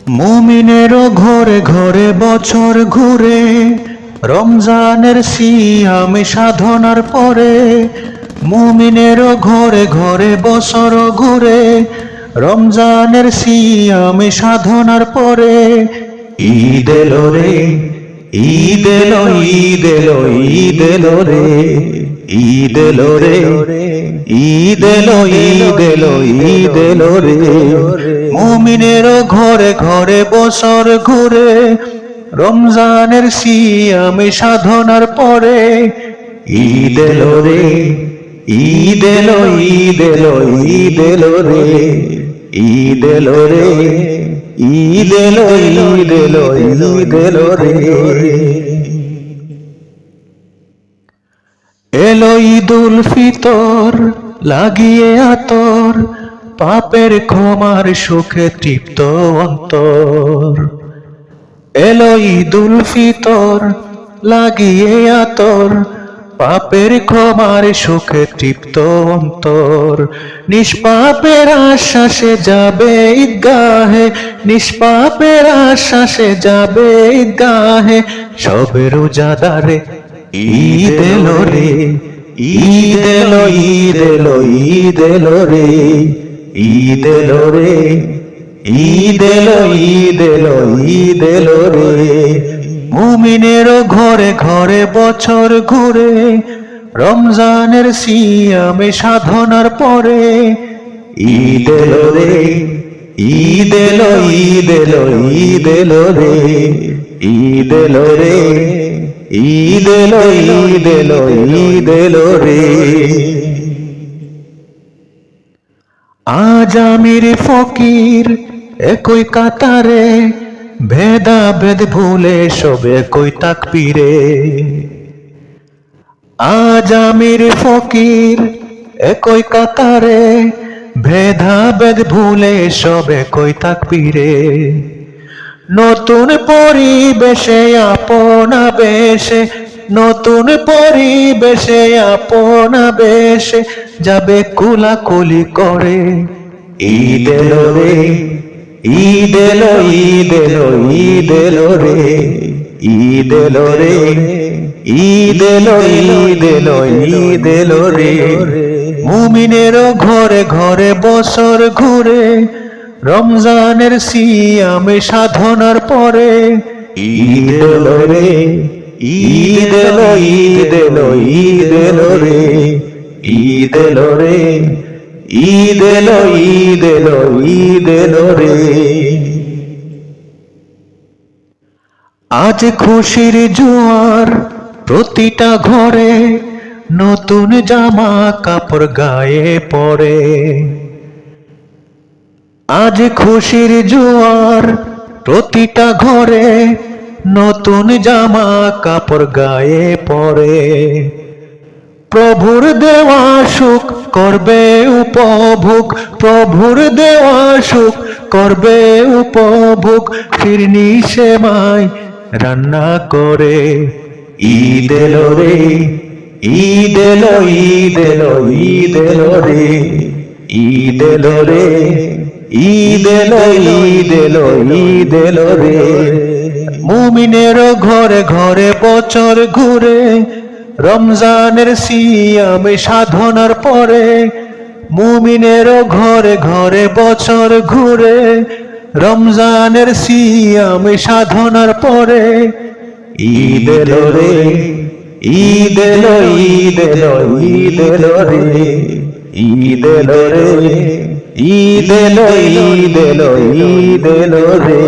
মুমিনেরও ঘরে ঘরে বছর ঘুরে, রমজানের সিয়াম সাধনার পরে। মুমিনেরও ঘরে ঘরে বছর ঘুরে, রমজানের সিয়াম সাধনার পরে। ঈদ এলো রে, ঈদ এলো, ঈদ এলো, ঈদ এলো রে, ঈদ এলো রে, ঈদ এলো, ঈদ এলো, ঈদ এলো রে। মুমিনেরও ঘরে ঘরে বছর ঘুরে, রমজানের সিয়াম সাধনার পরে। ঈদ এলো রে, ঈদ এলো, ঈদ এলো, ঈদ এলো রে, ঈদ এলো রে, ঈদ এলো, ঈদ এলো, ঈদ এলো রে। এলো ঈদুল ফিতর লাগিয়ে আতর, পাপের ক্ষমার সুখে তৃপ্ত অন্তর। এলো ঈদুল ফিতর লাগিয়ে আতর, পাপের ক্ষমার সুখে তৃপ্ত অন্তর। নিষ্পাপের আশ্বাসে যাবে ঈদগাহে, নিষ্পাপের আশ্বাসে যাবে ঈদগাহে। সবে রোজাদারে ঈদ এলো রে, ঈদ এলো, ঈদ এলো, ঈদ এলো রে, ঈদ এলো রে, ঈদ এলো, ঈদ এলো, ঈদ এলো রে। মুমিনেরও ঘরে ঘরে বছর ঘুরে, রমজানের সিয়াম সাধনার পরে। ঈদ এলো রে, ঈদ এলো, ঈদ এলো, ঈদ এলো রে, ঈদ এলো রে, ঈদ এলো, ঈদ এলো, ঈদ এলো রে। আজ আমির ফকির একই কাতারে, ভেদাভেদ ভুলে সবে একই তাকবীরে। আজ আমির ফকির একই কাতারে, ভেদাভেদ ভুলে সবে একই তাকবীরে। নতুন পরিবেশে আপনা বেশে, নতুন পরিবেশে আপনা বেশে যাবে কুলাকুলি করে। ঈদ এলো রে, ঈদ এলো, ঈদ এলো, ঈদ এলো রে, ঈদ এলো রে, ঈদ এলো, ঈদ এলো, ঈদ এলো রে। মুমিনেরও ঘরে ঘরে বছর ঘুরে, রমজানের সিয়াম সাধনার পরে। ঈদ এলো রে, ঈদ এলো, ঈদ এলো, ঈদ এলো রে, ঈদ এলো রে, ঈদ এলো, ঈদ এলো, ঈদ এলো রে। আজ খুশির জোয়ার প্রতিটা ঘরে, নতুন জামা কাপড় গায়ে পরে। আজ খুশির জোয়ার প্রতিটা ঘরে, নতুন জামা কাপড় গায়ে পরে। প্রভুর দেওয়া সুখ করবে উপভোগ, প্রভুর দেওয়া সুখ করবে উপভোগ। ফিরনি সেমাই রান্না করে। ঈদ এলো রে, ঈদ এলো, ঈদ এলো, ঈদ এলো রে, ঈদ এলো রে, ঈদ এলো, ঈদ এলো, ঈদ এলো রে। মুমিনেরও ঘরে ঘরে বছর ঘুরে, রমজানের সিয়াম সাধনার পরে। মুমিনেরও ঘরে ঘরে বছর ঘুরে, রমজানের সিয়াম সাধনার পরে। ঈদ এলো রে, ঈদ এলো, ঈদ এলো, ঈদ এলো রে, ঈদ এলো রে, ঈদ এলো, ঈদ এলো, ঈদ এলো রে।